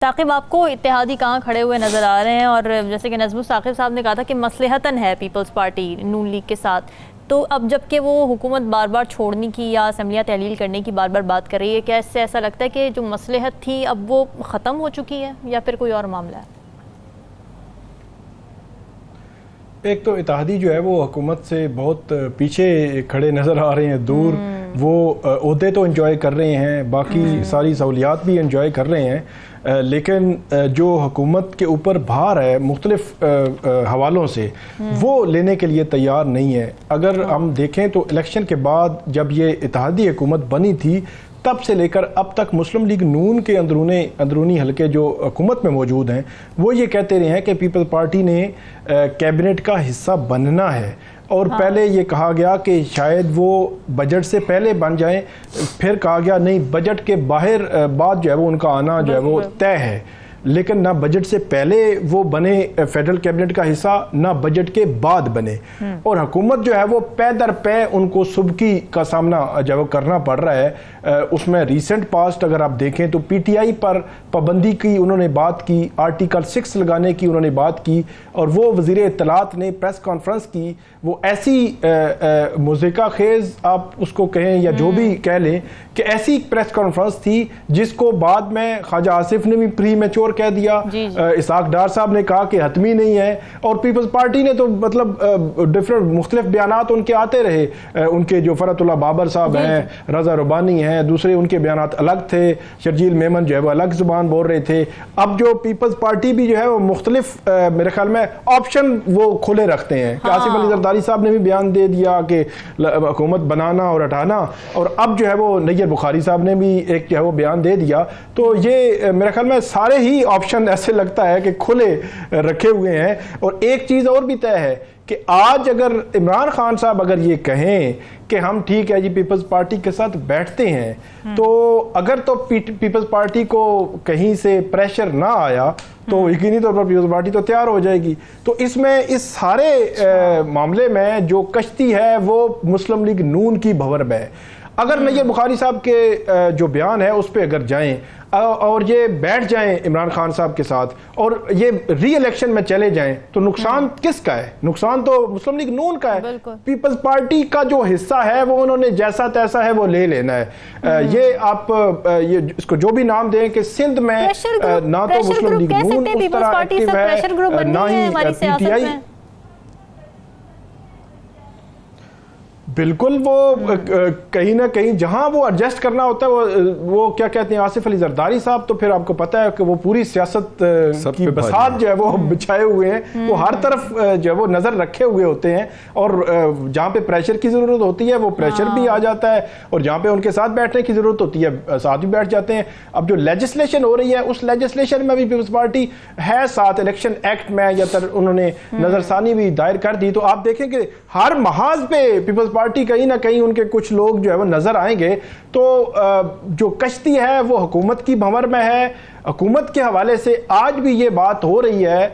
ثاقب، آپ کو اتحادی کہاں کھڑے ہوئے نظر آ رہے ہیں؟ اور جیسے کہ نظم ثاقب صاحب نے کہا تھا کہ مصلحتاً ہے پیپلز پارٹی نون لیگ کے ساتھ، تو اب جب کہ وہ حکومت بار بار چھوڑنے کی یا اسمبلیاں تحلیل کرنے کی بار بار بات کر رہی ہے، کیا اس سے ایسا لگتا ہے کہ جو مصلحت تھی اب وہ ختم ہو چکی ہے یا پھر کوئی اور معاملہ ہے؟ ایک تو اتحادی جو ہے وہ حکومت سے بہت پیچھے کھڑے نظر آ رہے ہیں، دور وہ عہدے تو انجوائے کر رہے ہیں، باقی ساری سہولیات بھی انجوائے کر رہے ہیں، لیکن جو حکومت کے اوپر بھار ہے مختلف حوالوں سے وہ لینے کے لیے تیار نہیں ہے۔ اگر ہم دیکھیں تو الیکشن کے بعد جب یہ اتحادی حکومت بنی تھی تب سے لے کر اب تک مسلم لیگ نون کے اندرونی حلقے جو حکومت میں موجود ہیں وہ یہ کہتے رہے ہیں کہ پیپل پارٹی نے کیبنٹ کا حصہ بننا ہے، اور پہلے یہ کہا گیا کہ شاید وہ بجٹ سے پہلے بن جائیں، پھر کہا گیا نہیں بجٹ کے باہر بعد جو ہے وہ ان کا آنا جو ہے وہ طے ہے، لیکن نہ بجٹ سے پہلے وہ بنے فیڈرل کیبنٹ کا حصہ، نہ بجٹ کے بعد بنے، اور حکومت جو ہے وہ پے در پے ان کو سبکی کا سامنا جو ہے وہ کرنا پڑ رہا ہے۔ اس میں ریسنٹ پاسٹ اگر آپ دیکھیں تو پی ٹی آئی پر پابندی کی انہوں نے بات کی، آرٹیکل 6 لگانے کی انہوں نے بات کی، اور وہ وزیر اطلاعات نے پریس کانفرنس کی، وہ ایسی مضحکہ خیز آپ اس کو کہیں یا جو بھی کہہ لیں کہ ایسی پریس کانفرنس تھی جس کو بعد میں خواجہ آصف نے بھی پری میچور کہہ دیا، اسحاق ڈار صاحب نے کہا کہ حتمی نہیں ہے، اور پیپلز پارٹی نے تو مطلب مختلف بیانات ان کے آتے رہے، ان کے جو فرحت اللہ بابر صاحب ہیں، رضا ربانی ہیں، دوسرے ان کے بیانات الگ تھے، شرجیل میمن جو ہے وہ الگ زبان بول رہے تھے۔ اب جو پیپلز پارٹی بھی جو ہے وہ مختلف میرے خیال میں آپشن وہ کھلے رکھتے ہیں کہ آصف علی زرداری صاحب نے بھی بیان دے دیا کہ حکومت بنانا اور ہٹانا، اور اب جو ہے وہ نیّر بخاری صاحب نے بھی ایک جو ہے وہ بیان دے دیا، تو یہ میرے خیال میں سارے ہی آپشن ایسے لگتا ہے کہ کھلے رکھے ہوئے ہیں۔ اور ایک چیز اور بھی طے ہے کہ آج اگر عمران خان صاحب اگر یہ کہیں کہ ہم ٹھیک ہے جی پیپلز پارٹی کے ساتھ بیٹھتے ہیں، تو اگر تو پیپلز پارٹی کو کہیں سے پریشر نہ آیا تو یقینی طور پر پیپلز پارٹی تو تیار ہو جائے گی۔ تو اس میں اس سارے معاملے میں جو کشتی ہے وہ مسلم لیگ نون کی بھور میں ہے۔ اگر نیّر بخاری صاحب کے جو بیان ہے اس پہ اگر جائیں اور یہ بیٹھ جائیں عمران خان صاحب کے ساتھ اور یہ ری الیکشن میں چلے جائیں تو نقصان کس کا ہے؟ نقصان تو مسلم لیگ نون کا ہے۔ پیپلز پارٹی کا جو حصہ ہے وہ انہوں نے جیسا تیسا ہے وہ لے لینا ہے۔ یہ آپ اس کو جو بھی نام دیں کہ سندھ میں نہ تو مسلم لیگ نون اس طرح ایکٹیو ہے، نہ ہی پی ٹی آئی۔ بالکل، وہ کہیں نہ کہیں جہاں وہ ایڈجسٹ کرنا ہوتا ہے وہ کیا کہتے ہیں آصف علی زرداری صاحب، تو پھر آپ کو پتہ ہے کہ وہ پوری سیاست کی بساط جو ہے وہ بچھائے ہوئے ہیں، وہ ہر طرف جو ہے وہ نظر رکھے ہوئے ہوتے ہیں، اور جہاں پہ پریشر کی ضرورت ہوتی ہے وہ پریشر بھی آ جاتا ہے، اور جہاں پہ ان کے ساتھ بیٹھنے کی ضرورت ہوتی ہے ساتھ بھی بیٹھ جاتے ہیں۔ اب جو لیجسلیشن ہو رہی ہے اس لیجسلیشن میں بھی پیپلز پارٹی ہے ساتھ، الیکشن ایکٹ میں یا انہوں نے نظر ثانی بھی دائر کر دی، تو آپ دیکھیں کہ ہر محاذ پہ پیپلز پارٹی کہیں نہ کہیں ان کے کچھ لوگ جو ہے وہ نظر آئیں گے۔ تو جو کشتی ہے وہ حکومت کی بھنور میں ہے۔ حکومت کے حوالے سے آج بھی یہ بات ہو رہی ہے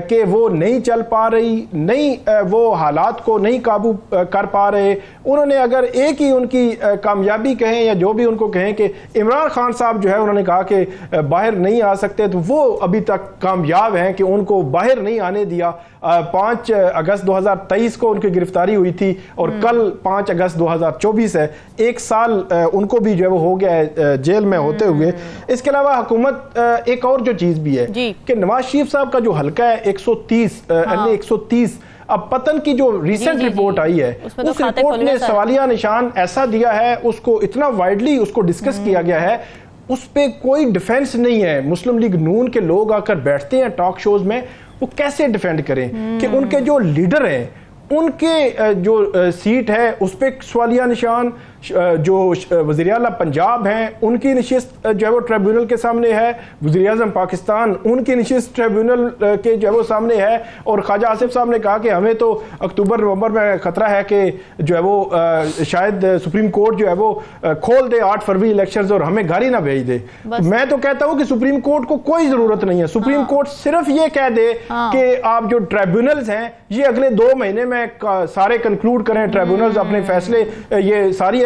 کہ وہ نہیں چل پا رہی، نہیں وہ حالات کو نہیں قابو کر پا رہے۔ انہوں نے اگر ایک ہی ان کی کامیابی کہیں یا جو بھی ان کو کہیں کہ عمران خان صاحب جو ہے انہوں نے کہا کہ باہر نہیں آ سکتے، تو وہ ابھی تک کامیاب ہیں کہ ان کو باہر نہیں آنے دیا۔ 5 اگست 2023 کو ان کی گرفتاری ہوئی تھی، اور کل 5 اگست 2024 ہے، 1 سال ان کو بھی جو ہے وہ ہو گیا ہے جیل میں ہوتے ہوئے۔ اس کے علاوہ حکومت ایک اور جو چیز بھی ہے کہ نواز شریف صاحب کا جو حلقہ ہے 130 اب پتن کی جو ریسنٹ رپورٹ آئی ہے اس رپورٹ نے سوالیہ نشان ایسا دیا ہے، اس کو اتنا وائڈلی اس کو ڈسکس کیا گیا ہے، اس پہ کوئی ڈیفنس نہیں ہے۔ مسلم لیگ نون کے لوگ آ کر بیٹھتے ہیں ٹاک شوز میں، وہ کیسے ڈیفینڈ کریں کہ ان کے جو لیڈر ہیں ان کے جو سیٹ ہے اس پہ سوالیہ نشان، جو وزیر اعلیٰ پنجاب ہیں ان کی نشست جو ہے وہ ٹریبیونل کے سامنے ہے، وزیر اعظم پاکستان ان کی نشست ٹریبیونل کے جو ہے وہ سامنے ہے، اور خواجہ آصف صاحب نے کہا کہ ہمیں تو اکتوبر نومبر میں خطرہ ہے کہ جو ہے وہ شاید سپریم کورٹ جو ہے وہ کھول دے 8 فروری الیکشنز اور ہمیں گھر ہی نہ بھیج دے۔ میں تو کہتا ہوں کہ سپریم کورٹ کو کوئی ضرورت نہیں ہے، سپریم کورٹ صرف یہ کہہ دے کہ آپ جو ٹریبیونلز ہیں یہ اگلے 2 مہینے میں سارے کنکلوڈ کریں، ٹریبیونلز اپنے فیصلے یہ ساری